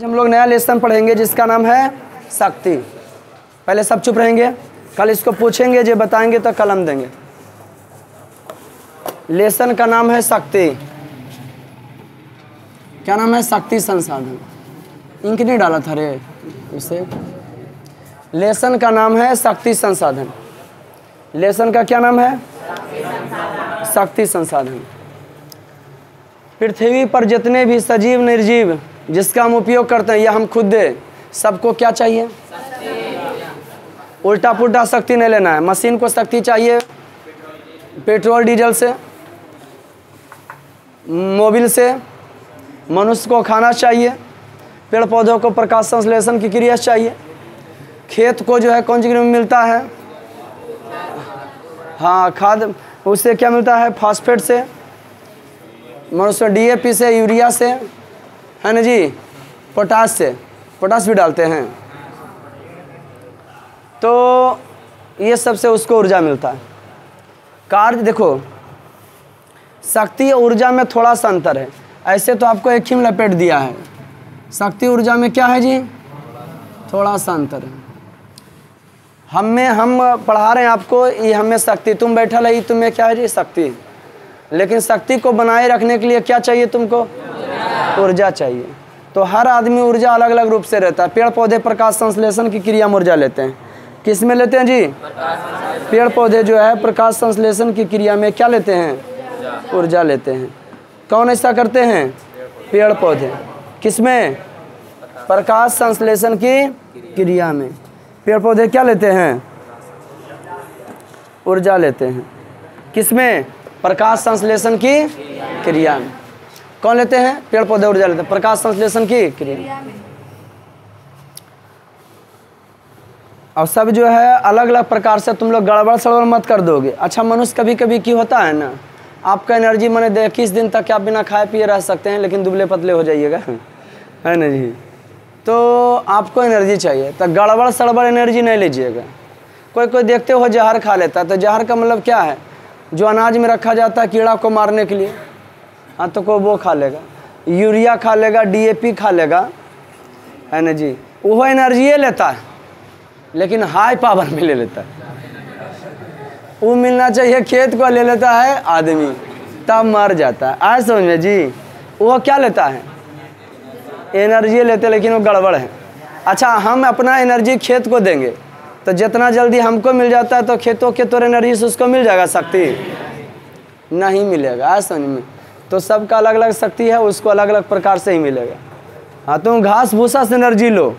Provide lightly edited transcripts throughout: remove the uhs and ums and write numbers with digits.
हम लोग नया लेसन पढ़ेंगे जिसका नाम है शक्ति। पहले सब चुप रहेंगे, कल इसको पूछेंगे जो बताएंगे तो कलम देंगे। लेसन का नाम है शक्ति। क्या नाम है? शक्ति संसाधन। इंक नहीं डाला था रे इसे। लेसन का नाम है शक्ति संसाधन। लेसन का क्या नाम है? शक्ति संसाधन। पृथ्वी पर जितने भी सजीव निर्जीव जिसका हम उपयोग करते हैं या हम खुद दे, सबको क्या चाहिए? उल्टा पुल्टा शक्ति नहीं लेना है। मशीन को शक्ति चाहिए पेट्रोल डीजल से, मोबिल से। मनुष्य को खाना चाहिए, पेड़ पौधों को प्रकाश संश्लेषण की क्रिया चाहिए। खेत को जो है कौन सी क्रिया में मिलता है? हाँ, खाद उससे क्या मिलता है? फास्फेट से। मनुष्य डीएपी से, यूरिया से, है ना जी, पोटास से। पोटास भी डालते हैं। तो ये सबसे उसको ऊर्जा मिलता है। कार्य देखो, शक्ति और ऊर्जा में थोड़ा सा अंतर है। ऐसे तो आपको एक ही में लपेट दिया है। शक्ति ऊर्जा में क्या है जी? थोड़ा सा अंतर है। हम पढ़ा रहे हैं आपको, ये हमें शक्ति, तुम बैठा रही, तुम्हें क्या है जी? शक्ति। लेकिन शक्ति को बनाए रखने के लिए क्या चाहिए तुमको? ऊर्जा चाहिए। तो हर आदमी ऊर्जा अलग अलग रूप से रहता है। पेड़ पौधे प्रकाश संश्लेषण की क्रिया में ऊर्जा लेते हैं। किस में लेते हैं जी? पेड़ पौधे जो है प्रकाश संश्लेषण की क्रिया में क्या लेते हैं? ऊर्जा लेते हैं। कौन ऐसा करते हैं? पेड़ पौधे। किस में? प्रकाश संश्लेषण की क्रिया में। पेड़ पौधे क्या लेते हैं? ऊर्जा लेते हैं। किस में? प्रकाश संश्लेषण की क्रिया में। कौन लेते हैं? पेड़ पौधे ऊर्जा लेते हैं प्रकाश संश्लेषण की क्रिया में। और सब जो है अलग अलग प्रकार से तुम लोग गड़बड़ सड़बड़ मत कर दोगे। अच्छा, मनुष्य कभी कभी की होता है ना, आपका एनर्जी मैंने 21 दिन तक आप बिना खाए पिए रह सकते हैं, लेकिन दुबले पतले हो जाइएगा, है ना जी। तो आपको एनर्जी चाहिए, तो गड़बड़ सड़बड़ एनर्जी नहीं लीजिएगा। कोई कोई देखते हो जहर खा लेता है, तो जहर का मतलब क्या है? जो अनाज में रखा जाता है कीड़ा को मारने के लिए, हाँ, तो कोई वो खा लेगा, यूरिया खा लेगा, डीएपी खा लेगा, है ना जी। वो एनर्जी लेता है लेकिन हाई पावर में ले लेता है। वो मिलना चाहिए खेत को ले लेता है आदमी, तब मर जाता है। आज समझ में जी। वो क्या लेता है? एनर्जी लेते, लेकिन वो गड़बड़ है। अच्छा, हम अपना एनर्जी खेत को देंगे तो जितना जल्दी हमको मिल जाता है तो खेतों के तौर एनर्जी से उसको मिल जाएगा शक्ति? नहीं मिलेगा। आज समझ में। तो सबका अलग अलग शक्ति है, उसको अलग अलग प्रकार से ही मिलेगा। हाँ, तुम घास भूसा से एनर्जी लो,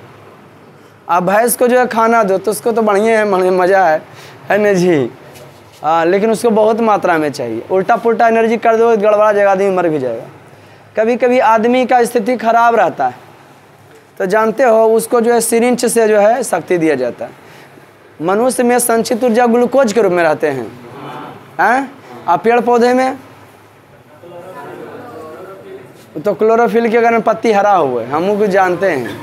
आप भैंस को जो है खाना दो तो उसको तो बढ़िया है, मज़ा है ना जी। हाँ, लेकिन उसको बहुत मात्रा में चाहिए। उल्टा पुल्टा एनर्जी कर दो, गड़बड़ा जाएगा, आदमी मर भी जाएगा। कभी कभी आदमी का स्थिति खराब रहता है तो जानते हो उसको जो है सिरिंज से जो है शक्ति दिया जाता है। मनुष्य में संचित ऊर्जा ग्लूकोज के रूप में रहते हैं, और पेड़ पौधे में तो क्लोरोफिल के कारण पत्ती हरा हुआ है, हम लोग जानते हैं।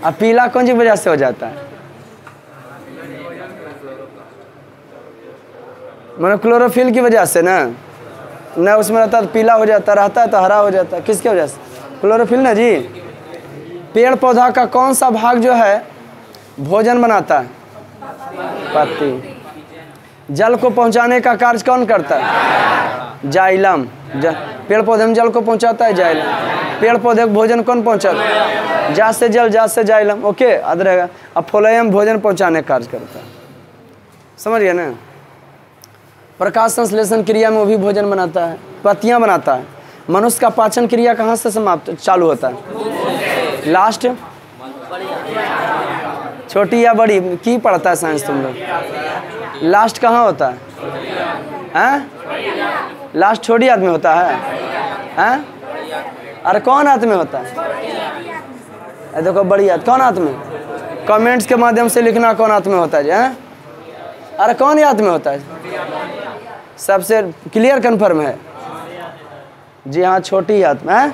अब पीला कौन सी वजह से हो जाता है? मतलब क्लोरोफिल की वजह से ना उसमें रहता है तो पीला हो जाता, रहता है तो हरा हो जाता है। किसकी वजह से? क्लोरोफिल ना जी। पेड़ पौधा का कौन सा भाग जो है भोजन बनाता है? पत्ती। जल को पहुंचाने का कार्य कौन करता है? जाइलम। पेड़ पौधे में जल को पहुंचाता है जाइलम। पेड़ पौधे को भोजन कौन पहुंचाता है? जात से जल, जात से जाइलम। ओके, याद रहेगा। अब फोलोयम भोजन पहुंचाने का कार्य करता है। समझ गया ना? प्रकाश संश्लेषण क्रिया में वो भी भोजन बनाता है, पत्तियां बनाता है। मनुष्य का पाचन क्रिया कहाँ से समाप्त चालू होता है? लास्ट। छोटी या बड़ी की पढ़ता है साइंस तुम लोग? लास्ट कहाँ होता है? लास्ट छोटी हाथ में होता है? अरे कौन हाथ में होता है? देखो बड़ी हाथ कौन हाथ में? कमेंट्स के माध्यम से लिखना कौन हाथ में होता है? अरे कौन हाथ में होता है? सबसे क्लियर कंफर्म है जी? हाँ, छोटी हाथ में।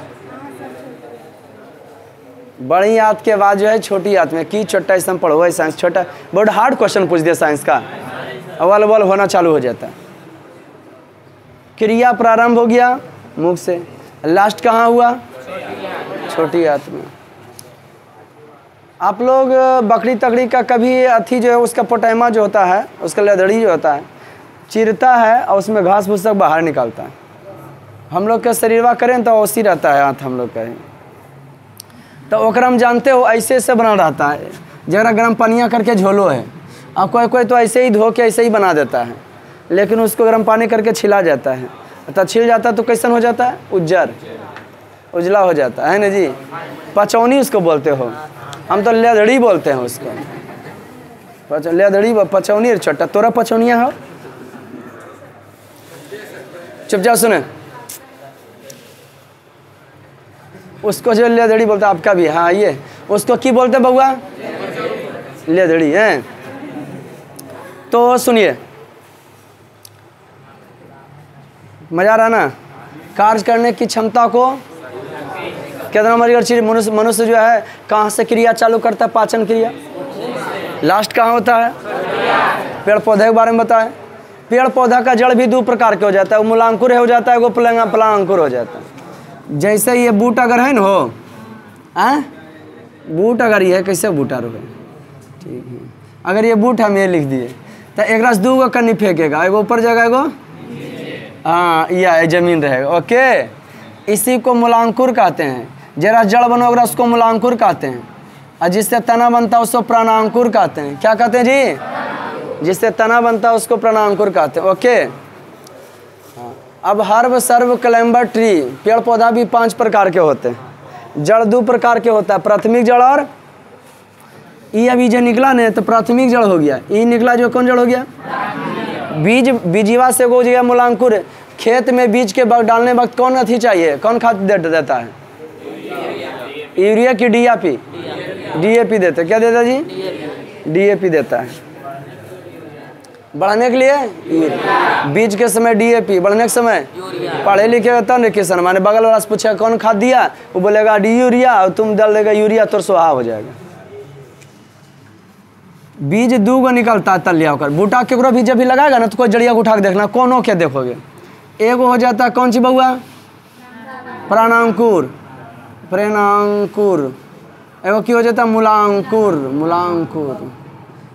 बड़ी हाथ के बाद जो है छोटी हाथ में की छोटा इसमें पढ़ो है साइंस। छोटा बहुत हार्ड क्वेश्चन पूछ दिया साइंस का, अव्वल अव्वल होना चालू हो जाता है। क्रिया प्रारंभ हो गया मुख से, लास्ट कहाँ हुआ? छोटी हाथ में। आप लोग बकरी तकड़ी का कभी अथी जो है उसका पोटैमा जो होता है, उसका लदड़ी जो होता है, चीरता है और उसमें घास भूस तक बाहर निकालता है। हम लोग के शरीरवा करें तो ओसी रहता है हाथ हम लोग का, तो ओकरा हम जानते हो ऐसे ऐसे बना रहता है, जरा गर्म पनिया करके झोलो है। अब कोई कोई तो ऐसे ही धो के ऐसे ही बना देता है, लेकिन उसको गर्म पानी करके छिला जाता है, तो छिल जाता है तो कैसन हो जाता है, उज्जर उजला हो जाता है ना जी। पचौनी उसको बोलते हो, हम तो लेदड़ी बोलते हैं उसको। लेदड़ी पचौनी छोटा, तोरा पचौनिया हो। चुपचाप सुने, उसको जो लेदड़ी बोलते आपका भी, हाँ ये उसको की बोलते बउआ, लेदड़ी है। तो सुनिए, मजा रहा ना। कार्य करने की क्षमता को कितना नंबर चीज, मनुष्य जो है कहाँ से क्रिया चालू करता है, पाचन क्रिया लास्ट कहाँ होता है, पेड़ पौधे के बारे में बताएं। पेड़ पौधा का जड़ भी दो प्रकार के हो जाता है, वो मूलांकुर हो जाता है, वो पलांकुर हो जाता है। जैसे ये बूट अगर है ना हो, बूट अगर ये है, कैसे बूटा रहो, ठीक है, अगर ये बूट हम ये लिख दिए तो एक रस दो कन्नी फेंकेगा, एगो ऊपर जाएगा, एगो हाँ यह जमीन रहेगा। ओके, इसी को मूलांकुर कहते हैं। जरा जड़ बनोगा उसको मूलांकुर कहते हैं, और जिससे तना बनता है उसको प्राणांकुर कहते हैं। क्या कहते हैं जी, जिससे तना बनता है उसको प्राणांकुर कहते हैं। ओके, हाँ। अब हर्ब सर्व क्लाइंबर ट्री, पेड़ पौधा भी 5 प्रकार के होते हैं, जड़ 2 प्रकार के होता है, प्राथमिक जड़ और ये अभी जो निकला नहीं तो प्राथमिक जड़ हो गया, ये निकला जो कौन जड़ हो गया, बीज, बीजीवा से हो गया मूलांकुर। खेत में बीज के डालने वक्त कौन अथी चाहिए, कौन खाद देता है, यूरिया की डीएपी, डीएपी देते, क्या देता जी, डीएपी देता है बढ़ने के लिए, बीज के समय डीएपी, बढ़ने के समय पढ़े लिखे तब न किसान माने बगल वाला से पूछेगा कौन खाद दिया, वो बोलेगा डी यूरिया, और तुम डाल देगा यूरिया तो सुहा हो जाएगा। बीज 2 गो निकलता है तलिया होकर, बूटा केकरो भी जब भी लगाएगा ना तो कोई जड़िया को उठा के देखना कौन हो, क्या देखोगे, एगो हो जाता है कौन सी बउआ, प्राणांकुर, प्रेणांकुर, एगो की हो जाता है मूलांकुर, मूलांकुर,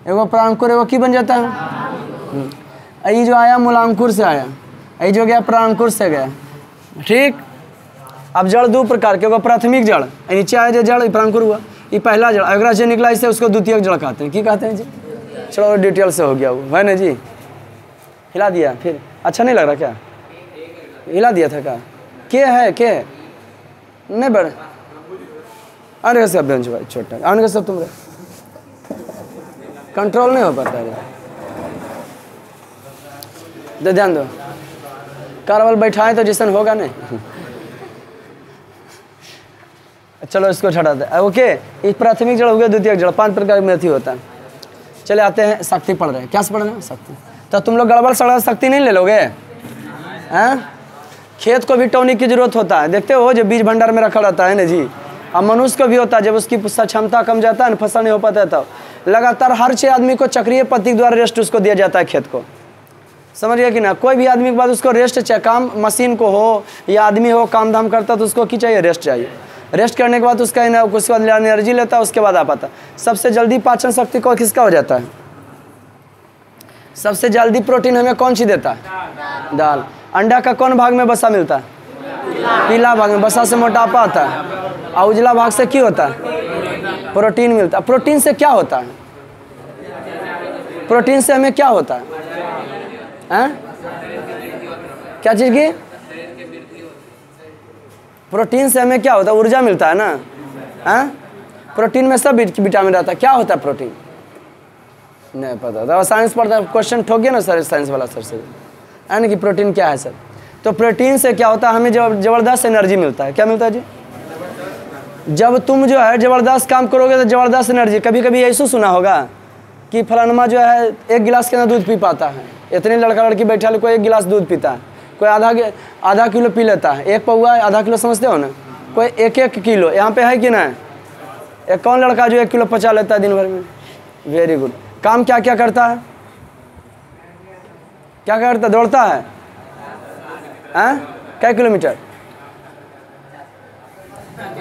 एगो प्रांकुर, एगो की बन जाता है, ये जो आया मूलांकुर से आया, ये जो गया प्रांकुर से गया, ठीक। अब जड़ 2 प्रकार के, एगो प्राथमिक जड़, नीचे आया जो जड़ प्रांकुर हुआ, ये पहला जड़, अगर से निकला इससे उसको द्वितीयक जड़ कहते हैं। की कहते हैं जी, चलो डिटेल से हो गया वो, है ना जी। हिला दिया फिर, अच्छा नहीं लग रहा क्या, हिला दिया था क्या है नहीं बड़, अरे सब बेंच भाई छोटा, आने का सब तुम कंट्रोल नहीं हो पाता है, तो ध्यान दो, कारवाल बैठाए तो जिसन होगा नहीं। चलो इसको छटा दे। ओके, एक प्राथमिक जड़ हो गया, द्वितीयक जड़, 5 प्रकार में अथी होता है। चले आते हैं, शक्ति पढ़ रहे हैं, क्या से पढ़ रहे हैं, शक्ति। तो तुम लोग गड़बड़ सड़बड़ शक्ति नहीं ले लोगे, हैं? खेत को भी टॉनिक की जरूरत होता है, देखते हो जो बीज भंडार में रखा रहता है ना जी। अब मनुष्य को भी होता है, जब उसकी क्षमता कम जाता है ना, फसल नहीं हो पाता है, तब लगातार हर 6 आदमी को चक्रीय पद्धति द्वारा रेस्ट उसको दिया जाता है खेत को, समझ गया कि ना। कोई भी आदमी के बाद उसको रेस्ट चाहिए, काम मशीन को हो या आदमी हो काम धाम करता तो उसको क्या चाहिए, रेस्ट चाहिए। रेस्ट करने के बाद उसका उसके बाद एनर्जी लेता है, उसके बाद आ पाता। सबसे जल्दी पाचन शक्ति को किसका हो जाता है, सबसे जल्दी प्रोटीन हमें कौन सी देता है, दाल। अंडा का कौन भाग में वसा मिलता है, पीला भाग में, वसा से मोटापा आता है, और उजला भाग से क्या होता है, प्रोटीन मिलता है। प्रोटीन से क्या होता है, प्रोटीन से हमें क्या होता है? क्या चीज़ की, प्रोटीन से हमें क्या होता है, ऊर्जा मिलता है ना, हैं? प्रोटीन में सब विटामिन रहता है। क्या होता है प्रोटीन, नहीं पता था, साइंस पढ़ता है, क्वेश्चन ठोक गया ना सर, साइंस वाला सर से, है ना, कि प्रोटीन क्या है सर। तो प्रोटीन से क्या होता है, हमें ज़बरदस्त एनर्जी मिलता है। क्या मिलता है जी, जब तुम जो है ज़बरदस्त काम करोगे तो ज़बरदस्त एनर्जी। कभी कभी ऐसा सुना होगा कि फलानमा जो है 1 गिलास के अंदर दूध पी पाता है, इतने लड़का लड़की बैठा कोई 1 गिलास दूध पीता है, कोई आधा किलो पी लेता है, 1 पौवा आधा किलो समझते हो ना, कोई 1 किलो। यहाँ पे है कि ना, एक कौन लड़का जो 1 किलो पचा लेता है दिन भर में, वेरी गुड। काम क्या क्या करता है, क्या करता है, दौड़ता है, कै किलोमीटर,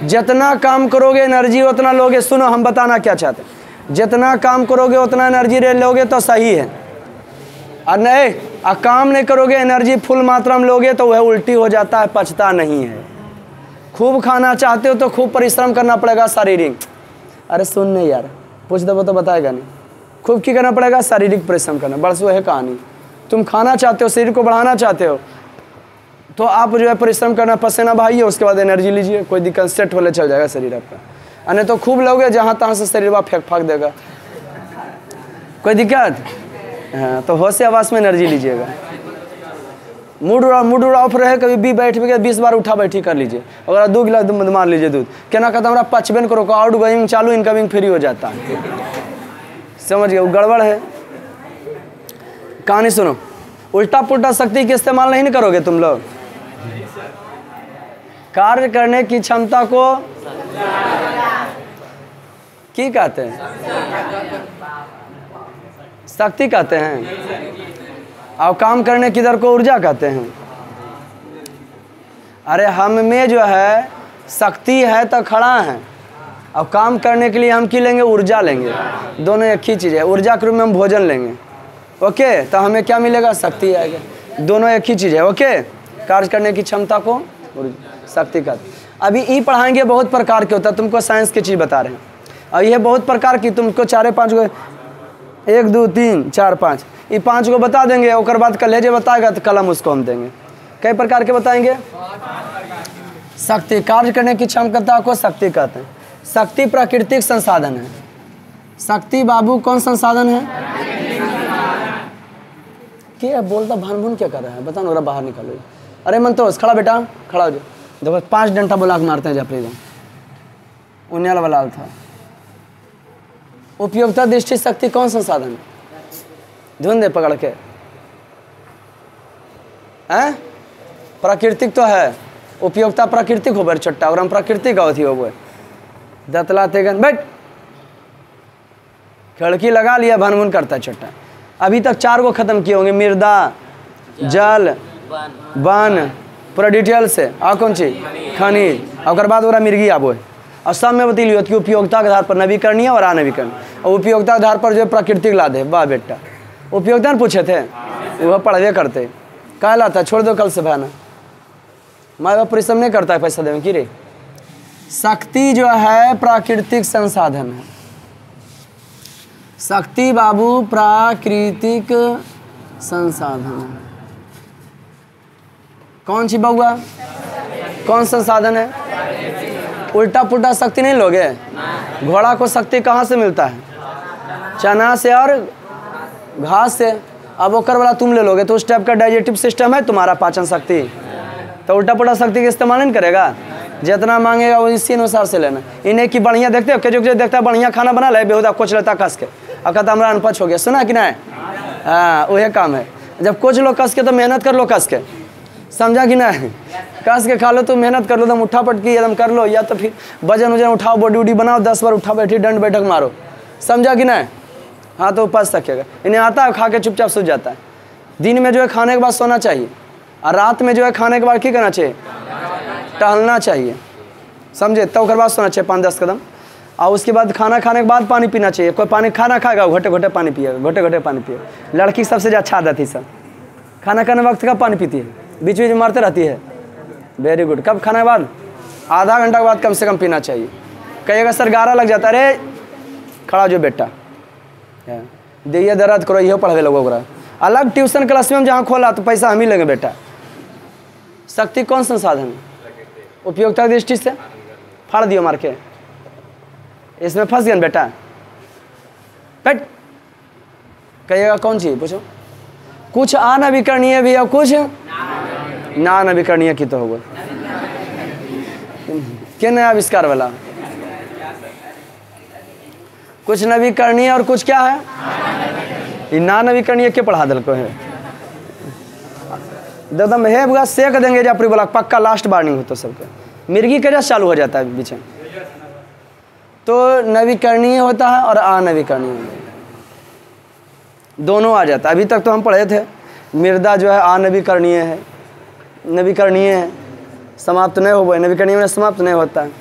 जितना काम करोगे एनर्जी उतना लोगे। सुनो हम बताना क्या चाहते हैं, जितना काम करोगे उतना एनर्जी लोगे तो सही है, और नहीं काम नहीं करोगे एनर्जी फुल मात्रा में लोगे तो वह उल्टी हो जाता है, पचता नहीं है। खूब खाना चाहते हो तो खूब परिश्रम करना पड़ेगा शारीरिक। अरे सुन नहीं यार, पूछ दो तो बताएगा नहीं। खूब क्या करना पड़ेगा? शारीरिक परिश्रम करना। बस वो है कहानी। तुम खाना चाहते हो, शरीर को बढ़ाना चाहते हो तो आप जो है परिश्रम करना, पसीना बहाइए, उसके बाद एनर्जी लीजिए, कोई दिक्कत सेट होने चल जाएगा शरीर आपका। अने तो खूब लोगे जहाँ तहाँ से शरीर वहाँ फेंक फाक देगा, कोई दिक्कत। हाँ, तो होश से आवाज़ में एनर्जी लीजिएगा। मूड ऑफ रहे, कभी भी बैठ भी 20 बार उठा बैठी कर लीजिए। अगर 2 गिलास दूध मार लीजिए दूध, क्या कहता हमारा पचबन करो, आउट गोइंग चालू इनकमिंग फ्री हो जाता है। समझ गए? वो गड़बड़ है। कहानी सुनो, उल्टा पुल्टा शक्ति के इस्तेमाल नहीं करोगे तुम लोग। कार्य करने की क्षमता को क्या कहते हैं? शक्ति कहते हैं, और काम करने की दर को ऊर्जा कहते हैं। अरे हम में जो है शक्ति है तो खड़ा है, और काम करने के लिए हम की लेंगे? ऊर्जा लेंगे। दोनों एक ही चीज़ है। ऊर्जा के रूप में हम भोजन लेंगे, ओके, तो हमें क्या मिलेगा? शक्ति आएगा। दोनों एक ही चीज़ है, ओके। कार्य करने की क्षमता को शक्ति का। अभी ई पढ़ाएंगे बहुत प्रकार के होता है, तुमको साइंस की चीज़ बता रहे हैं। और ये बहुत प्रकार की, तुमको 4-5 को 1 2 3 4 5 ये 5 को बता देंगे। और बाद कलेजे बताएगा तो कलम उसको हम देंगे। कई प्रकार के बताएंगे। शक्ति, कार्य करने की क्षमता को शक्ति कहते हैं। शक्ति प्राकृतिक संसाधन है। शक्ति बाबू कौन संसाधन है? क्या बोलता भान क्या कर रहा है? बता ना, बाहर निकालो। अरे मंतोष खड़ा बेटा, खड़ा हो जाओ। देखो 5 डंडा बुला के मारते हैं जाफरी उन्याल वाला था। उपयोगिता दृष्टि शक्ति कौन संसाधन है? धुन दे पकड़ के। हैं? प्राकृतिक तो है, उपयोगिता प्राकृतिक हो बड़ छोटा, और हम प्राकृतिक होती हो वो दतलाते गन बैठ खिड़की लगा लिया, भनभुन करता है छोटा। अभी तक 4 को खत्म किए होंगे, मृदा, जल, वन, पूरा डिटेल से। आ कौन चीज? खनिज। और बाद वो मिर्गी आबो है। और सब में बता लियो कि उपयोगिता के आधार पर नवीकरणीय और अनवीकरण, और उपयोगिता के आधार पर जो है प्राकृतिक ला दे। वाह बेटा, उपयोगिता ने पूछे थे, वह पढ़वे करते। कहा लाता छोड़ दो कल से भाना, माँ बाप परिश्रम नहीं करता है पैसा देने की रे। शक्ति जो है प्राकृतिक संसाधन है। शक्ति बाबू प्राकृतिक संसाधन है। कौन सी बउआ? कौन संसाधन है? उल्टा पुल्टा शक्ति नहीं लोगे। घोड़ा को शक्ति कहाँ से मिलता है? चना से और घास से। अब ओकर वाला तुम ले लोगे तो उस टाइप का डाइजेस्टिव सिस्टम है तुम्हारा, पाचन शक्ति, तो उल्टा पुल्टा शक्ति का इस्तेमाल नहीं करेगा। जितना मांगेगा वो इसी अनुसार से लेना। इन्हें की बढ़िया देखते हो, जो देखता है बढ़िया खाना बना ले, बेहुदा कुछ लेता कस के, अब कहता हमारा अनपच हो गया। सुना कि नहीं? हाँ, वही काम है। जब कुछ लो कस के तो मेहनत कर लो कस के, समझा कि नहीं? कस के खा लो तो मेहनत कर लो, एकदम उठा पटकी एकदम कर लो, या तो फिर वजन वजन उठाओ, बॉडी उडी बनाओ, 10 बार उठा बैठी दंड बैठक मारो, समझा कि नहीं? हाँ, तो पच सकेगा। इन्हें आता है, खा के चुपचाप सो जाता है। दिन में जो है खाने के बाद सोना चाहिए, और रात में जो है खाने के बाद क्या करना चाहिए? टहलना चाहिए, समझे? तो उसके बाद सोना चाहिए 5-10 कदम। और उसके बाद खाना खाने के बाद पानी पीना चाहिए। कोई पानी खाना खाएगा घोटे घोटे पानी पिएगा, घोटे घोटे पानी पिएगा। लड़की सबसे अच्छा आदत है सब, खाना खाने वक्त कब पानी पीती है? बीच बीच में मारते रहती है। Very good. कब खाने के बाद? आधा घंटा के बाद कम से कम पीना चाहिए। कहिएगा सर गारा लग जाता है, अरे खड़ा जो बेटा दिए दर्द करो, यही पढ़ावे लोगों। अलग ट्यूशन क्लास में हम जहाँ खोला तो पैसा हम ही लेंगे बेटा। शक्ति कौन संसाधन है? उपयोगिता की दृष्टि से फाड़ दियो मार के, इसमें फंस गए बेटा। बैठ, कहिएगा कौन सी? पूछो। कुछ अनवीकरणीय भी है, कुछ ना नवीकरणीय की तो होगा। क्या नया आविष्कार वाला? कुछ नवीकरणीय और कुछ क्या है? ये ना नवीकरणीय के पढ़ा दल को है एकदम है बुआ सेक देंगे जापरी बोला पक्का लास्ट वार्निंग हो तो सबके। मिर्गी के जैसे चालू हो जाता है बीच में। तो नवीकरणीय होता है और अनवीकरणीय होता है, दोनों आ जाता है। अभी तक तो हम पढ़े थे मृदा जो है अनवीकरणीय है, नवीकरणीय है, समाप्त नहीं हो गए, नवीकरणीय में समाप्त नहीं होता है।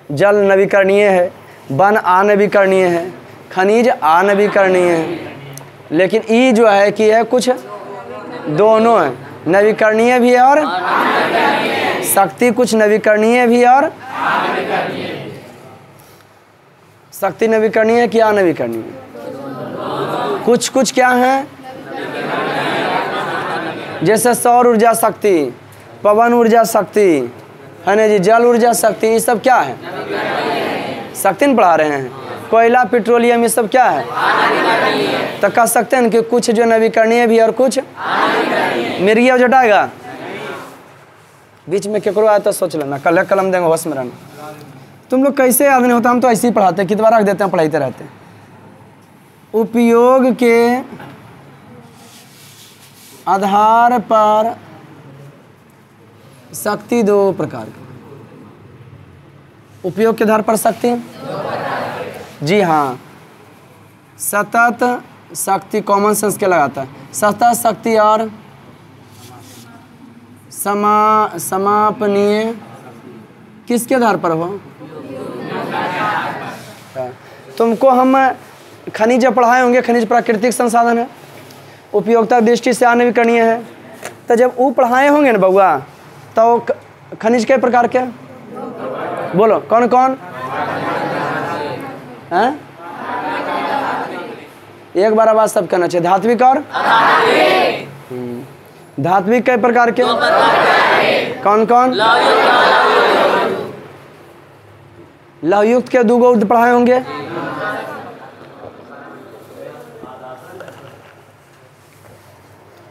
जल नवीकरणीय है, वन अनवीकरणीय है, खनिज अनवीकरणीय है। लेकिन ई जो है कि है कुछ दोनों है, नवीकरणीय भी है और शक्ति कुछ नवीकरणीय भी है और शक्ति नवीकरणीय है कि अनवीकरणीय? कुछ कुछ क्या है, जैसे सौर ऊर्जा शक्ति, पवन ऊर्जा शक्ति है ना जी, जल ऊर्जा शक्ति, ये सब क्या है? शक्ति नहीं पढ़ा रहे हैं। कोयला, पेट्रोलियम, ये सब क्या है? तो कह सकते हैं कि कुछ जो नवीकरणीय भी और कुछ मिर्गी हो जटाएगा। बीच में केकरो आया तो सोच लेना, कल कलम देंगे, होश में रहना। तुम लोग कैसे याद नहीं होता, हम तो ऐसे ही पढ़ाते हैं, कितनी बार रख देते हैं, पढ़ाते रहते हैं। उपयोग के आधार पर शक्ति दो प्रकार की। उपयोग के आधार पर शक्ति, जी हाँ, सतत शक्ति, कॉमन सेंस के लगाता है, सतत शक्ति और समापनीय किसके आधार पर हो? तुमको हम खनिज पढ़ाए होंगे, खनिज प्राकृतिक संसाधन है, उपयोगिता दृष्टि से अनवीकरणीय है। तो जब वो पढ़ाए होंगे ना बउआ, तो खनिज के प्रकार के बोलो, कौन कौन हैं? एक बार आवाज सब कहना चाहिए। धात्विक और धात्विक कई प्रकार के, कौन कौन? लवयुक्त के दो गो पढ़ाए होंगे।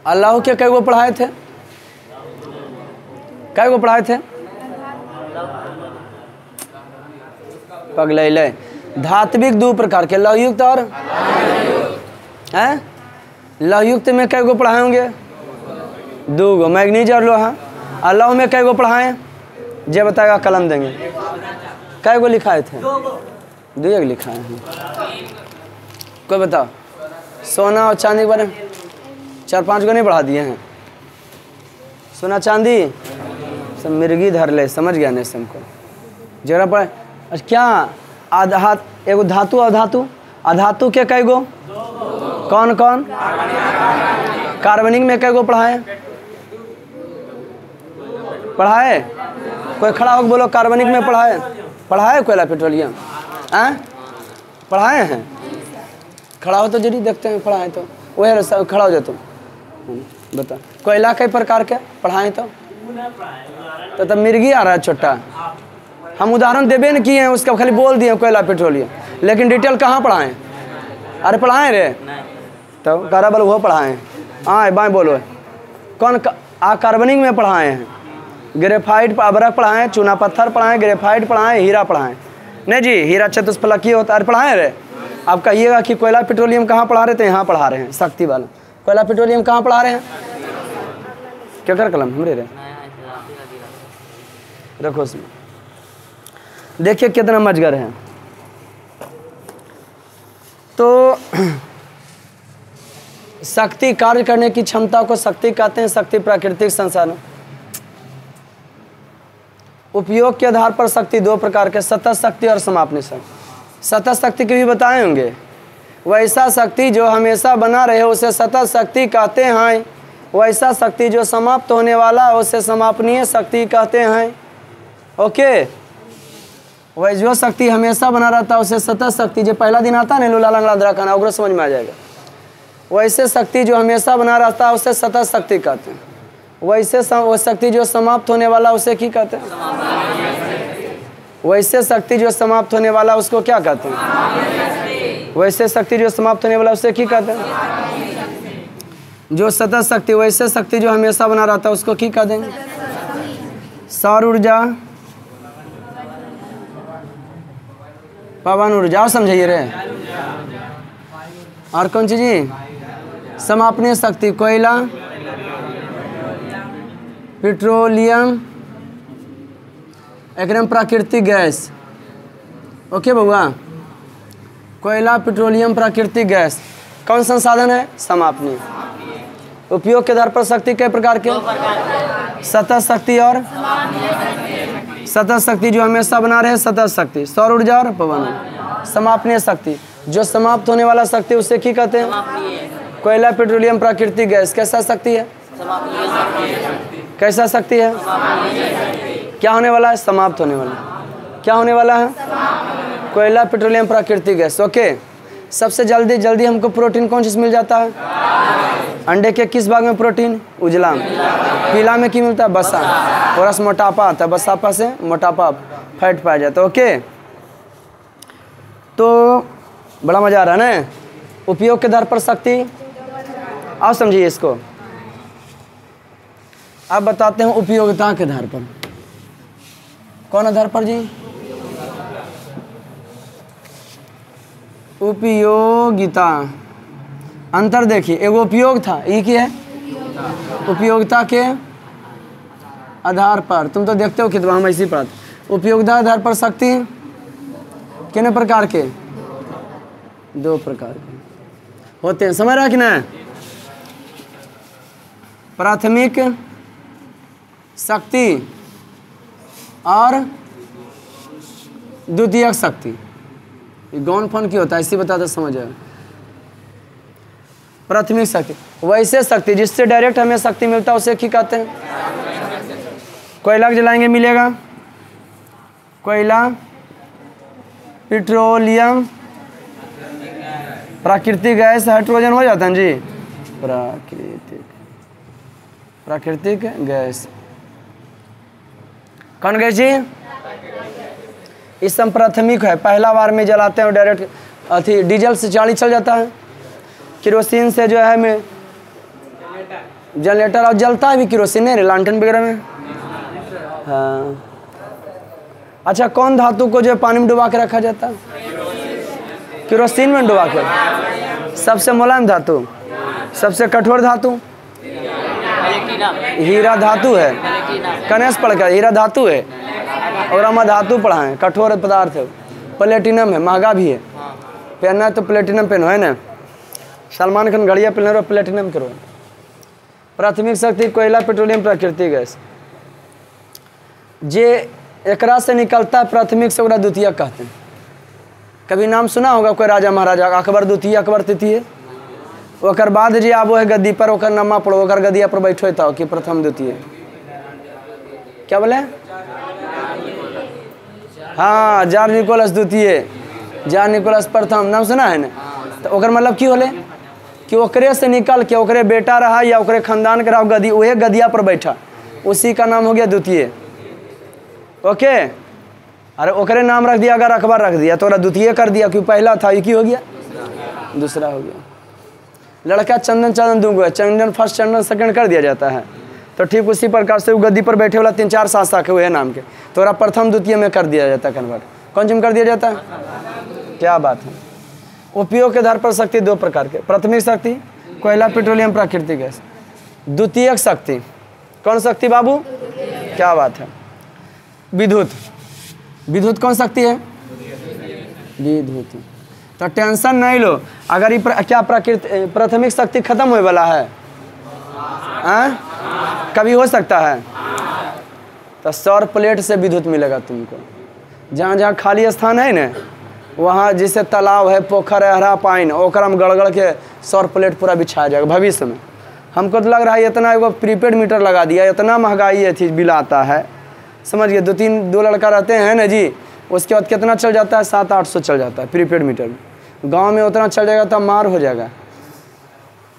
अल्लाह के कई गो पढ़ाए थे? कई गो पढ़ाए थे? पगले। धात्विक दो प्रकार के, लवयुक्त और हैं? लवयुक्त में कई गो पढ़ाए होंगे? दो गो, मैग्नीज और लोहा। अल्लाह में कई गो पढ़ाए? जे बताएगा कलम देंगे। कई गो लिखाए थे? दो एक लिखाए हैं। कोई बताओ। सोना और चांदी के बारे में 4-5 गो नहीं बढ़ा दिए हैं। सोना चांदी सब मिर्गी धर ले, समझ गया नहीं हमको जरा पर। क्या आधा एगो धातु, अधातु, अधातु के कई गो? कौन कौन? कार्बनिक में कई गो पढ़ाए? पढ़ाए? कोई खड़ा होकर बोलो, कार्बनिक में पढ़ाए? पढ़ाए कोयला, पेट्रोलियम पढ़ाए हैं? खड़ा हो तो जरूर देखते हैं, पढ़ाए तो वह खड़ा हो जाए। तुम बता, कोयला कई प्रकार के पढ़ाए? तो तब मिर्गी आ रहा है छोटा। हम उदाहरण देवे न किए हैं, उसका खाली बोल दिए कोयला, पेट्रोलियम, लेकिन डिटेल कहाँ पढ़ाएं? अरे पढ़ाएं रे, तो करा बोल वो पढ़ाएं। हाँ बाएँ बोलो, कौन? कार्बनिक में पढ़ाए हैं, ग्रेफाइट, अबरक पढ़ाएं, चूना पत्थर पढ़ाएं, ग्रेफाइट पढ़ाएं, हीरा पढ़ाएं। नहीं जी, हीरा चतुष्फलकी होता है, पढ़ाएं रे। आप कहिएगा कि कोयला पेट्रोलियम कहाँ पढ़ा रहे थे? यहाँ पढ़ा रहे हैं, शक्ति वाला। कोयला पेट्रोलियम कहाँ पढ़ा रहे हैं? क्या कर कलम हमरे रे, रखो उसमें। देखिए कितना मजगर है। तो शक्ति, कार्य करने की क्षमता को शक्ति कहते हैं, शक्ति प्राकृतिक संसाधन। उपयोग के आधार पर शक्ति दो प्रकार के, सतत शक्ति और समापनी शक्ति। सतत शक्ति के भी बताए होंगे। वैसा शक्ति जो हमेशा बना रहे उसे सतत शक्ति कहते हैं, वैसा शक्ति जो समाप्त होने वाला उसे समापनीय शक्ति कहते हैं। ओके, वह जो शक्ति हमेशा बना रहता है उसे सतत शक्ति, जो पहला दिन आता है ना लूला लंगड़ा दरा खाना, उग्र समझ में आ जाएगा। वैसे शक्ति जो हमेशा बना रहता है उसे सतत शक्ति कहते हैं। वैसे वो शक्ति जो समाप्त होने वाला उसे क्या कहते हैं? वैसे शक्ति जो समाप्त होने वाला उसको क्या कहते हैं? वैसे शक्ति जो समाप्त होने वाला उसे क्या कहते हैं? जो सतत शक्ति, वैसे शक्ति जो हमेशा बना रहता है उसको क्या कह देंगे? सौर ऊर्जा, पवन ऊर्जा। और समझिए रे, और कौन चीज? समापनीय शक्ति, कोयला, पेट्रोलियम, एकदम प्राकृतिक गैस। ओके बउआ, कोयला, पेट्रोलियम, प्राकृतिक गैस कौन संसाधन है? समापनीय। उपयोग के आधार पर शक्ति कई प्रकार के? सतत शक्ति और सतत शक्ति जो हमेशा बना रहे, सतत शक्ति। सौर ऊर्जा और पवन। समापनीय शक्ति जो समाप्त होने वाला शक्ति उसे क्या कहते हैं? कोयला, पेट्रोलियम, प्राकृतिक गैस। कैसा शक्ति है? कैसा शक्ति है? क्या होने वाला है? समाप्त होने वाला। क्या होने वाला है? कोयला, पेट्रोलियम, प्राकृतिक गैस। ओके। सबसे जल्दी हमको प्रोटीन कौन चीज़ मिल जाता है? अंडे के किस भाग में प्रोटीन? उजला में। पीला में क्या मिलता है? बसा। और रस मोटापा आता है, बसापा से मोटापा, फैट पाया जाता है। ओके, तो बड़ा मजा आ रहा है ना। उपयोग के आधार पर शक्ति, आप समझिए इसको। अब बताते हैं उपयोगिता के आधार पर। कौन आधार पर जी? उपयोगिता। अंतर देखिए, एगो उपयोग था, ये क्या है? उपयोगिता के आधार पर। तुम तो देखते हो कितना हम ऐसी पढ़ाते। उपयोगिता आधार पर शक्ति कितने प्रकार के? 2 प्रकार के होते हैं, समझ रहा कि ना? प्राथमिक शक्ति और द्वितीयक शक्ति। गौन फन की होता है, इसी बताते समझ आए। प्राथमिक शक्ति वैसे शक्ति जिससे डायरेक्ट हमें शक्ति मिलता है उसे क्या कहते हैं? कोयला जलाएंगे मिलेगा, कोयला, पेट्रोलियम, प्राकृतिक गैस, हाइड्रोजन हो जाता है जी। प्राकृतिक गैस कौन गैस जी? इस सब प्राथमिक है, पहला बार में जलाते हैं और डायरेक्ट अथी डीजल से चाली चल जाता है, केरोसिन से जो है में जनरेटर, और जलता है भी केरोसिन है लालटेन वगैरह में। हाँ, अच्छा, कौन धातु को जो पानी में डुबा के रखा जाता है? केरोसिन में डुबा के। सबसे मुलायम धातु, सबसे कठोर धातु हीरा धातु है। कनेस पढ़ कर हीरा धातु है, और हम धातु पढ़ा है, कठोर पदार्थ है। प्लेटिनम है, महंगा भी है, पहनना है तो प्लेटिनम पहनो, है ना? सलमान खान घड़िया पहन रहे, प्लेटिनम करो। प्राथमिक शक्ति कोयला, पेट्रोलियम, प्राकृतिक गैस। जे एकरा से निकलता है प्राथमिक से ओकरा द्वितीयक कहते हैं। कभी नाम सुना होगा कोई राजा महाराजा? अकबर द्वितीय, अकबर तृतीय। ओकर बाद जी आबो है गद्दी पर, ओकर नामा पढ़ो, ओकर गद्दिया पर बैठो था कि प्रथम द्वितीय। क्या बोले? हाँ, जार निकोलस द्वितीय, जार निकोलस प्रथम, नाम सुना है ना? तो ओकर मतलब की होले कि ओकरे से निकल के ओकरे बेटा रहा या ओकरे खानदान के रहा गद्दी, वही गद्दिया पर बैठा, उसी का नाम हो गया द्वितीय। ओके, अरे ओकरे नाम रख दिया, अगर अकबर रख दिया तो द्वितीय कर दिया, क्योंकि पहला था, ये की हो गया? दूसरा हो गया। लड़का चंदन, चंदन दूंगा, चंदन फर्स्ट, चंदन सेकंड कर दिया जाता है। तो ठीक उसी प्रकार से वो गद्दी पर बैठे वाला 3-4 साथ के हुए नाम के, तो ओरा प्रथम द्वितीय में कर दिया जाता है कन्वर्ट। कौन सी में कर दिया जाता है? क्या बात है। उपयोग के आधार पर शक्ति 2 प्रकार के। प्राथमिक शक्ति कोयला, पेट्रोलियम, प्राकृतिक गैस। द्वितीयक शक्ति कौन शक्ति बाबू? क्या बात है। विद्युत। विद्युत कौन शक्ति है? विद्युत। तो टेंशन नहीं लो, अगर ये क्या प्राथमिक शक्ति खत्म होने वाला है? कभी हो सकता है, तो सौर प्लेट से विद्युत मिलेगा तुमको। जहाँ जहाँ खाली स्थान है ना, वहाँ जैसे तालाब है, पोखर है, हरा पानी, ओकरा में गड़गड़ के सौर प्लेट पूरा बिछाया जाएगा भविष्य में। हमको तो लग रहा है इतना एगो प्रीपेड मीटर लगा दिया, इतना महंगाई है थी बिल आता है, समझिए। 2 लड़का रहते हैं ना जी, उसके बाद कितना चल जाता है? 700-800 चल जाता है प्रीपेड मीटर में। गाँव में उतना चल जाएगा तो मार हो जाएगा।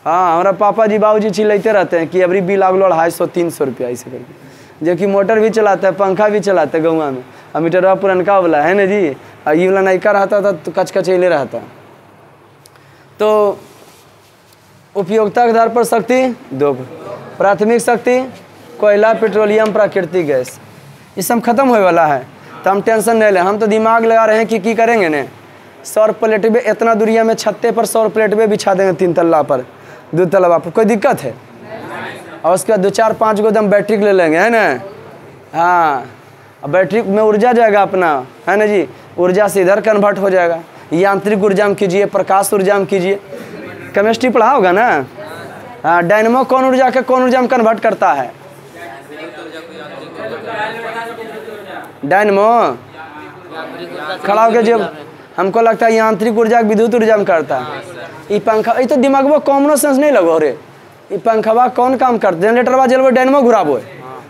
हाँ, हमारा पापा जी बाबू जी चिल्लाते रहते हैं कि अबरी बिल आ गलो 250-300 रुपया ऐसे करके, जो कि मोटर भी चलाता है, पंखा भी चलाता है गाँव में, और मीटर पुरनका वाला है ना जी, और ये वाला नयका रहता था तो कचकचैले रहता। तो उपयोगिता के आधार पर शक्ति 2। प्राथमिक शक्ति कोयला, पेट्रोलियम, प्राकृतिक गैस। ये सब खत्म होने वाला है, तो हम टेंशन नहीं लें। हम तो दिमाग लगा रहे हैं कि करेंगे ने, सौर प्लेट पे इतना दुनिया में छत्ते पर सौर प्लेट पे बिछा देंगे, 3 तल्ला पर, 2 तल्ला पर, कोई दिक्कत है? और उसके बाद 2-4-5 गो दम बैटरी ले लेंगे, है ना? हाँ, बैटरी में ऊर्जा जाएगा अपना, है ना जी? ऊर्जा से इधर कन्वर्ट हो जाएगा। यांत्रिक ऊर्जा में कीजिए, प्रकाश ऊर्जा में कीजिए, केमिस्ट्री पढ़ा होगा ना? हाँ, डायनमो कौन ऊर्जा के कौन ऊर्जा में कन्वर्ट करता है? डायनमो खड़ा होकर जो हमको लगता है यांत्रिक ऊर्जा विद्युत ऊर्जा में करता है। ये पंखा ये तो दिमाग में कॉमन सेंस नहीं लगो रे। ये पंखवा कौन काम करता है? जनरेटर बा जलबो डायनमो घुराबो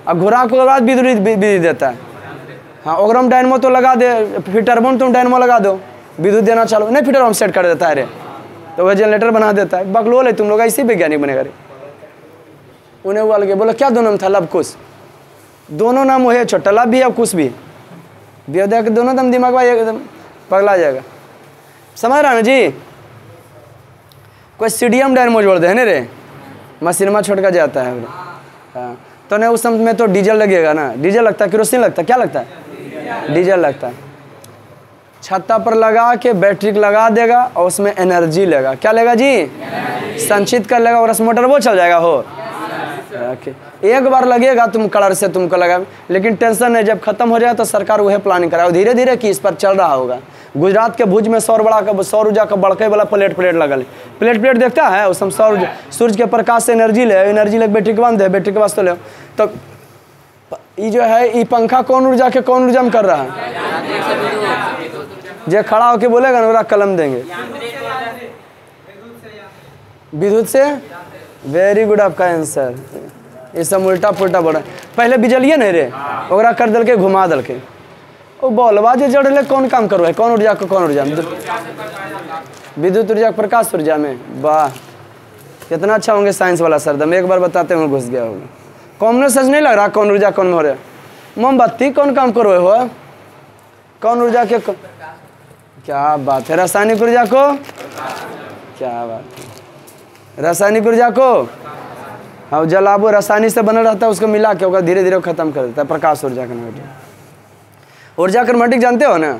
और घुरा के बाद बिजली देता है। हाँ ओकरा में डायनमो तो लगा दे, फिर टर्बोन तुम डायनमो लगा दो, विद्युत देना चालू नहीं, फिर हम सेट कर देता है रे, तो वह जनरेटर बना देता है। बकलोल है तुम लोग, ऐसे वैज्ञानिक बनेगा रे। उन्हें उबाल के बोला क्या दोनों में था? लब कुश, दोनों नाम वही छोटा लब भी और कुश भी देख दोनों दम दिमाग में एकदम पगला जाएगा। समझ रहा ना जी? कोई सीडीएम डायनमो जोड़ दे है ना रे, मशीन में छोड़ का जाता है। हाँ तो नहीं उस समय में तो डीजल लगेगा ना, डीजल लगता है, केरोसिन लगता है, क्या लगता है? डीजल लगता है। छत्ता पर लगा के बैटरी लगा देगा और उसमें एनर्जी लेगा, क्या लेगा जी? संचित कर लेगा और उस मोटर वो चल जाएगा हो। एक बार लगेगा तुम कलर से तुमको लगा, लेकिन टेंशन नहीं, जब खत्म हो जाए तो सरकार वह प्लानिंग कराए धीरे धीरे कि इस पर चल रहा होगा। गुजरात के भुज में सौर ऊर्जा का बड़के वाला प्लेट लगल, प्लेट देखता है उस सौर सूर्य के प्रकाश से एनर्जी ले बैटरी के बांध दे, बैटरी के वास्ते ले। तो ये जो है ये पंखा कौन ऊर्जा में कर रहा है? जो खड़ा होके बोलेगा ना कलम देंगे विद्युत से। वेरी गुड आपका आंसर। ये सब उल्टा पुल्टा बोला। पहले बिजलिए नहीं रे, ओकरा कर दल के घुमा दल के वो बॉलवा जो जड़ ले कौन काम करो है? कौन ऊर्जा को कौन ऊर्जा में? विद्युत ऊर्जा प्रकाश ऊर्जा में। वाह कितना अच्छा होंगे साइंस वाला सरदम, एक बार बताते हैं घुस गया होगा। कॉमन सेंस नहीं लग रहा कौन ऊर्जा कौन में हो रहा है? मोमबत्ती कौन काम करो हो? कौन ऊर्जा के क्या बात है? रासायनिक ऊर्जा को क्या बात है? रासायनिक ऊर्जा को हाँ जलाबो रासायनिक से बना रहता है, उसको मिला के होगा धीरे धीरे खत्म कर देता है। प्रकाश ऊर्जा कन्वर्टर। ऊर्जा कर्मेटिक जानते हो ना?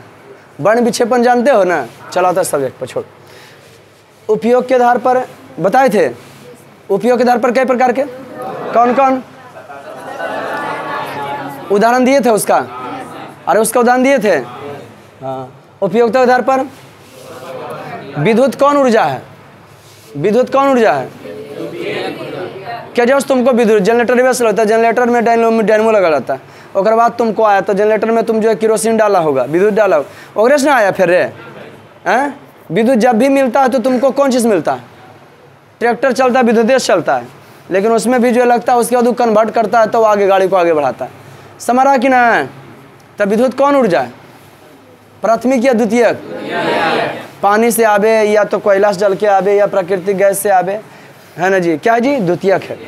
वर्ण विक्षेपण जानते हो ना? चलाता सब्जेक्ट पर छोड़। उपयोग के आधार पर बताए थे, उपयोग के आधार पर कई प्रकार के कौन कौन उदाहरण दिए थे उसका? अरे उसका उदाहरण दिए थे। हाँ उपयोगिता के आधार पर विद्युत कौन ऊर्जा है? विद्युत कौन ऊर्जा है? क्या जब तुमको विद्युत जनरेटर में लगता है, जनरेटर में डायनमो लगा रहता है, और बाद तुमको आया तो जनरेटर में तुम जो है केरोसिन डाला होगा, विद्युत डाला होगा, ओकरे से ना आया फिर रे हैं? विद्युत जब भी मिलता है तो तुमको कौन चीज़ मिलता है? ट्रैक्टर चलता है विद्युत चलता है, लेकिन उसमें भी जो लगता है उसके बाद वो कन्वर्ट करता है तो आगे गाड़ी को आगे बढ़ाता है। समझ रहा कि ना? तब विद्युत कौन ऊर्जा है? प्राथमिक या द्वितीयक? पानी से आवे या तो कोयला से जल के आवे या प्राकृतिक गैस से आवे, है ना जी? क्या जी? द्वितीयक है।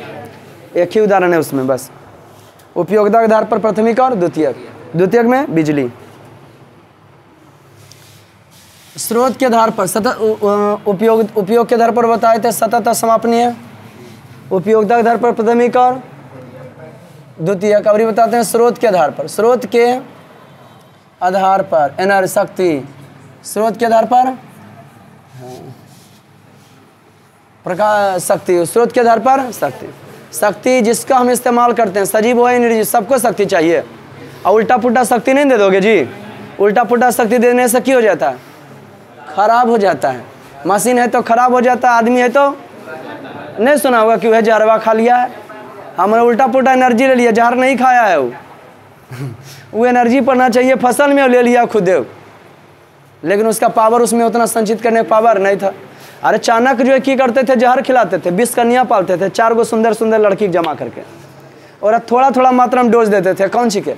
एक ही उदाहरण है उसमें बस। उपयोगिता के आधार पर प्राथमिक और द्वितीयक। द्वितीयक में बिजली। स्रोत के आधार पर सतत उपयोग के आधार पर बताए थे सतत समापनीय। उपयोगिता के आधार पर प्राथमिक और द्वितीयक। अभी बताते हैं स्रोत के आधार पर। स्रोत के आधार पर एनर्जी शक्ति। स्रोत के आधार पर प्रकाश शक्ति। स्रोत के आधार पर शक्ति। शक्ति जिसका हम इस्तेमाल करते हैं, सजीव हो या निर्जीव, सबको शक्ति चाहिए। और उल्टा पुल्टा शक्ति नहीं दे दोगे जी। उल्टा पुल्टा शक्ति देने से क्या हो जाता है? खराब हो जाता है। मशीन है तो खराब हो जाता है, आदमी है तो नहीं सुना होगा कि वह जहरवा खा लिया है, हमने उल्टा पुल्टा एनर्जी ले लिया, जहर नहीं खाया है वो एनर्जी पड़ना चाहिए फसल में ले लिया खुद, लेकिन उसका पावर उसमें उतना संचित करने का पावर नहीं था। अरे चाणक्य जो है की करते थे, जहर खिलाते थे, 20 कन्या पालते थे, 4 गो सुंदर सुंदर लड़की जमा करके, और थोड़ा थोड़ा मात्रा में डोज देते थे। कौन सी के?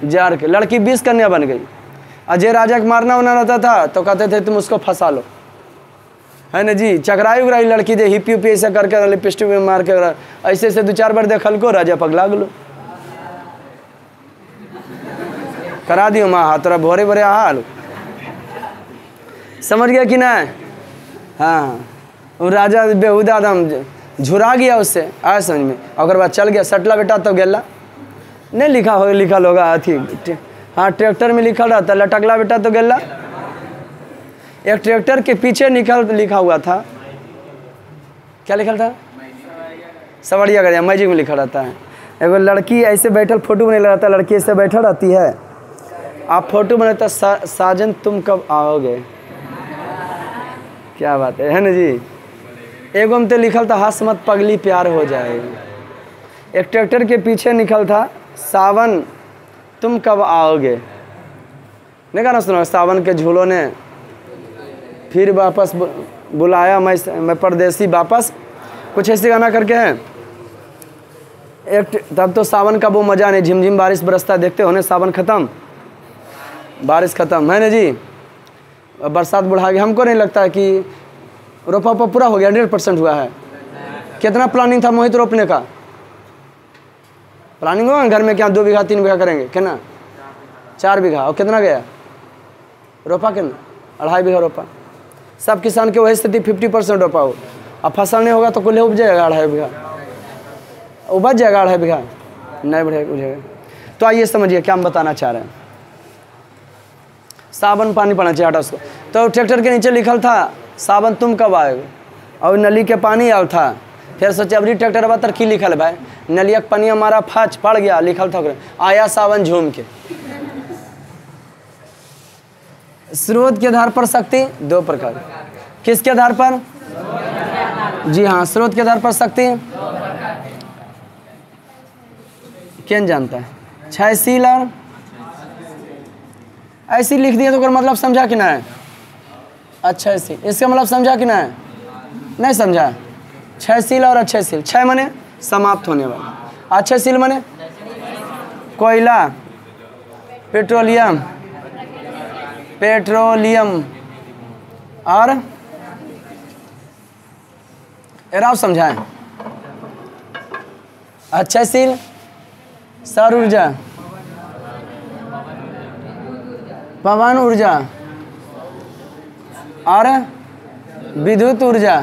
जहर के। लड़की 20 कन्या बन गई। अजय राजा को मारना उना रहता था तो कहते थे तुम उसको फंसा लो, है ना जी? चकराई उगराई लड़की दे हिपी उपी ऐसा करके लिपस्टिक में मार के ऐसे ऐसे 2-4 बार देखल को राजा पगला गलो, करा दियो माँ हाथ तोरा भोरे भोरे हाल। समझ गया कि ना? हाँ वो राजा बेहुदा दम झुरा गया उससे, आया समझ में। और बाद चल गया सटला बेटा तो गेला नहीं लिखल होगा अथी, हाँ ट्रैक्टर में लिखल रहता लटकला बेटा तो गेला। एक ट्रैक्टर के पीछे लिखा हुआ था, क्या लिखा था? सवड़िया गया मैजिक में लिखा रहता है। एगो लड़की ऐसे बैठल फोटो बने रहता, लड़की ऐसे बैठल रहती है, आप फोटो बनाते साजन तुम कब आओगे, क्या बात है ना जी? एगो में तो लिखल था हंस मत पगली प्यार हो जाएगा। एक ट्रैक्टर के पीछे लिखल था सावन तुम कब आओगे। नहीं गाना सुना, सावन के झूलों ने फिर वापस बुलाया, मैं परदेसी वापस, कुछ ऐसे गाना करके है एक। तब तो सावन का वो मज़ा नहीं, झिमझिम बारिश बरसता, देखते हो ना सावन ख़त्म, बारिश ख़त्म है ना जी, बरसात बढ़ा गई। हमको नहीं लगता है कि रोपा पूरा हो गया, 100% हुआ है। कितना प्लानिंग था मोहित रोपने का? प्लानिंग होगा घर में क्या 2 बीघा 3 बीघा करेंगे, कितना 4 बीघा, और कितना गया रोपा, कितना 2.5 बीघा रोपा। सब किसान के वही स्थिति 50% रोपा हो, अब फसल नहीं होगा तो कुल उपज जाएगा 2.5 बीघा, उपज जाएगा 2.5 बीघा, नहीं बढ़ेगा। तो आइए समझिए क्या हम बताना चाह रहे हैं। सावन पानी पड़ना चाहिए, हटा उसको। तो ट्रैक्टर के नीचे लिखल था सावन तुम कब आएगा, और नली के पानी आल था। फिर सोचे अबरी ट्रैक्टर बा तर की लिखल है भाई, नलिया के पानी हमारा फच पड़ गया, लिखल था आया सावन झूम के। स्रोत के आधार पर शक्ति 2 प्रकार, किसके आधार पर? जी हाँ, स्रोत के आधार पर शक्ति कौन जानता है? क्षयशील और ऐसी लिख दिया तो कर मतलब समझा कि ना है? अच्छा ऐसी, इसका मतलब समझा कि ना है? नहीं समझा। क्षयशील और अक्षयशील, क्षय माने समाप्त होने वाला, अक्षयशील माने कोयला, पेट्रोलियम और एराव समझाएं। अक्षयशील सौर ऊर्जा, पवन ऊर्जा और विद्युत ऊर्जा।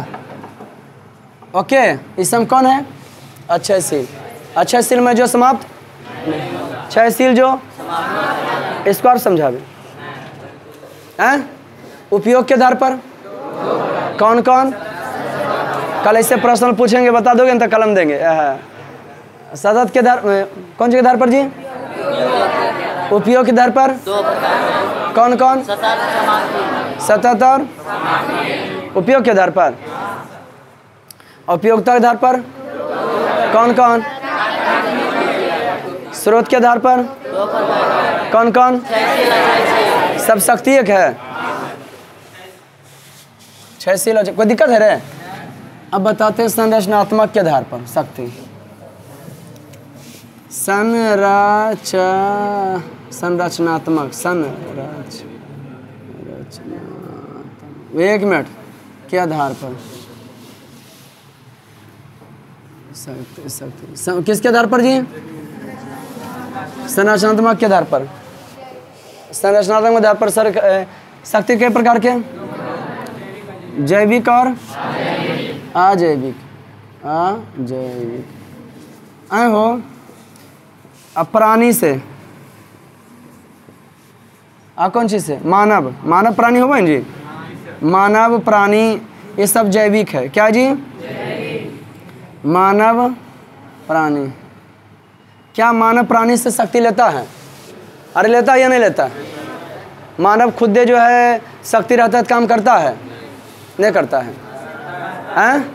ओके, इसम कौन है? अक्षयशील। अक्षयशील में जो समाप्त, क्षयशील जो, इसको आप समझावे हैं। उपयोग के आधार पर कौन कौन? कल ऐसे प्रश्न पूछेंगे, बता दोगे तो कलम देंगे। सतत के आधार, कौन सी के आधार पर जी? उपयोग के आधार पर कौन कौन? सतत और उपयोग के आधार पर। उपयोगिता के आधार पर कौन कौन? स्रोत के आधार पर कौन कौन? सब शक्ति एक है, क्षयशील। कोई दिक्कत है रे? अब बताते हैं संरचनात्मक के आधार पर शक्ति। संरचनात्मक 1 मिनट के आधार पर शक्ति किसके आधार पर जी? संरचनात्मक के आधार पर। संरचनात्मक आधार पर सर शक्ति कई प्रकार के? जैविक और अजैविक। आए हो अब प्राणी से, कौन चीज से? मानव प्राणी हो जी, मानव प्राणी ये सब जैविक है। क्या जी? मानव प्राणी। क्या मानव प्राणी से शक्ति लेता है? अरे लेता है या नहीं लेता? मानव खुद जो है शक्ति रहता है काम करता है? नहीं करता है, हैं?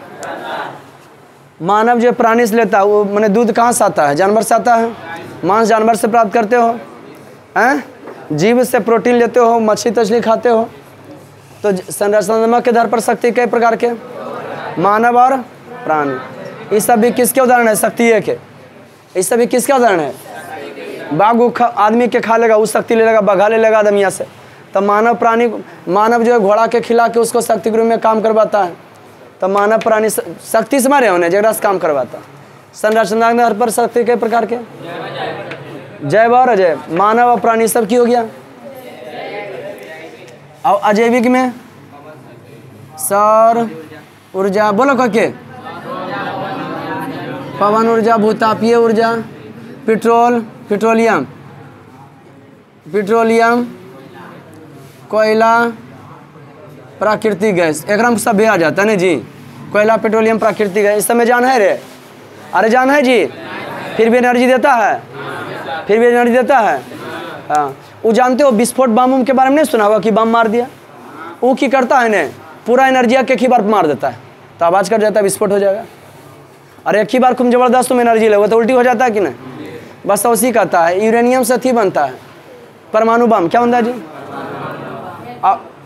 मानव जो प्राणी से लेता है, वो मैंने दूध कहाँ से आता है? जानवर से आता है। मांस जानवर से प्राप्त करते हो, हैं? जीव से प्रोटीन लेते हो, मछली तछली खाते हो। तो संरचनात्मक के आधार पर शक्ति कई प्रकार के? मानव और प्राणी। ये सभी किसके उदाहरण है? शक्ति एक है। ये सभी किसका उदाहरण है? बाघ आदमी के खा लेगा, उस शक्ति ले लेगा, बघा ले लेगा आदमिया से। तो मानव प्राणी, मानव जो है घोड़ा के खिला के उसको शक्ति के रूप में काम करवाता है। तो मानव प्राणी शक्ति से मारे होने जगह से काम करवाता। संरचना के आधार पर शक्ति कई प्रकार के? जैव और अजैव। मानव और प्राणी सब की हो गया। और अजैविक में सौर ऊर्जा, बोलो के? पवन ऊर्जा, भूतापीय ऊर्जा, पेट्रोलियम, कोयला, प्राकृतिक गैस। एक सब आ जाता है ना जी, कोयला, पेट्रोलियम, प्राकृतिक गैस। इस समय जान है रे? अरे जान है जी, फिर भी एनर्जी देता है, फिर भी एनर्जी देता है। हाँ, वो जानते हो विस्फोट बम के बारे में नहीं सुना होगा कि बम मार दिया? वो की करता है ने पूरा एनर्जी एक ही बार मार देता है, तो आवाज़ कर जाता है, विस्फोट हो जाएगा। अरे एक ही बार खूब जबरदस्त तुम एनर्जी लोगे तो उल्टी हो जाता है कि नहीं? बस उसी कहता है। यूरेनियम से थी बनता है परमाणु बम। क्या बनता है जी?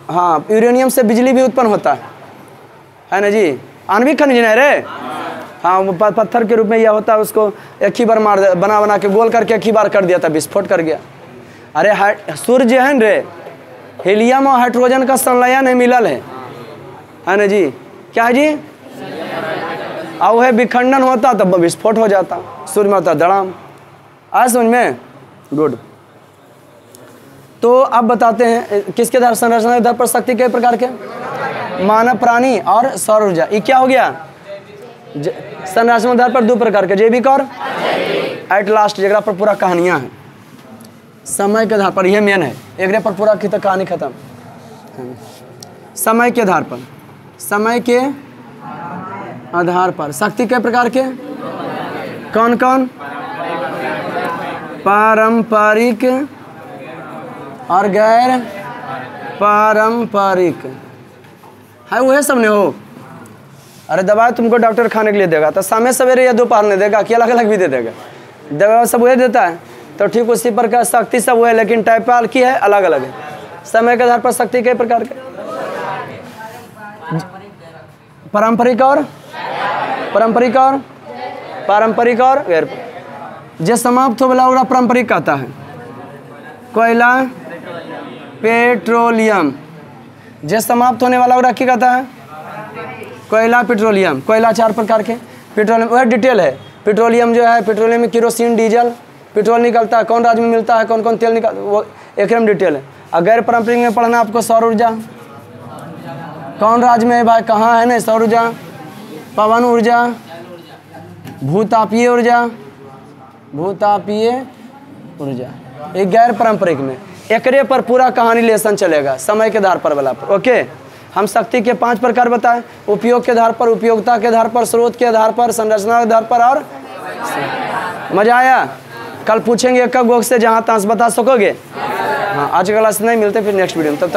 हाँ, यूरेनियम से बिजली भी उत्पन्न होता है ना जी। आणविक खनिज नहीं रे। हाँ, वो पत्थर के रूप में यह होता है, उसको एक ही बार मार बना के गोल करके एक ही बार कर दिया था, विस्फोट कर गया। अरे सूर्य है न रे, हीलियम और हाइड्रोजन का संलयन है, मिलल है ना जी। क्या है जी? अब वह विखंडन होता तब विस्फोट हो जाता, सूर्य में होता धड़ाम। आया समझ में? गुड। तो अब बताते हैं किसके आधार संरचना के आधार पर शक्ति के प्रकार के? मानव, प्राणी और सौर ऊर्जा। ये क्या हो गया? संरचना आधार पर दो प्रकार के, जैविक और एट लास्ट, जगह पर पूरा कहानियां हैं। समय के आधार पर, यह मेन है, एक पर पूरा की तो कहानी खत्म। समय के आधार पर, समय के आधार पर शक्ति के प्रकार के कौन कौन? पारंपरिक और गैर पारंपरिक है, वह सब नहीं हो। अरे दवाई तुमको डॉक्टर खाने के लिए देगा तो समय सवेरे या दोपहर नहीं देगा कि अलग अलग भी दे देगा? दवा सब वह देता है, तो ठीक उसी प्रकार शक्ति सब वो है, लेकिन टाइप की है, अलग अलग है। समय के आधार पर शक्ति कई प्रकार के? पारंपरिक और गैर। जो समाप्त हो वाला पारंपरिक कहता है। कोयला, पेट्रोलियम। जो समाप्त होने वाला क्या कहता है? कोयला, पेट्रोलियम। कोयला 4 प्रकार के, पेट्रोलियम वह डिटेल है। पेट्रोलियम जो है, पेट्रोलियम में केरोसिन, डीजल, पेट्रोल निकलता है, कौन राज्य में मिलता है, कौन कौन तेल निकल, वो एकदम डिटेल है। अगर पारंपरिक में पढ़ना आपको सौर ऊर्जा, कौन राज्य में है भाई, कहाँ है ना सौर ऊर्जा? पवन ऊर्जा, भूतापीय ऊर्जा, एक गैर पारंपरिक में एकरे पर पूरा कहानी लेसन चलेगा, समय के आधार पर वाला पर। ओके, हम शक्ति के 5 प्रकार बताए, उपयोग के आधार पर, उपयोगिता के आधार पर, स्रोत के आधार पर, संरचना के आधार पर। और मजा आया? कल पूछेंगे एक गो से जहाँ तहाँ बता सकोगे? हाँ, आज का क्लास नहीं मिलते, फिर नेक्स्ट वीडियो में। तब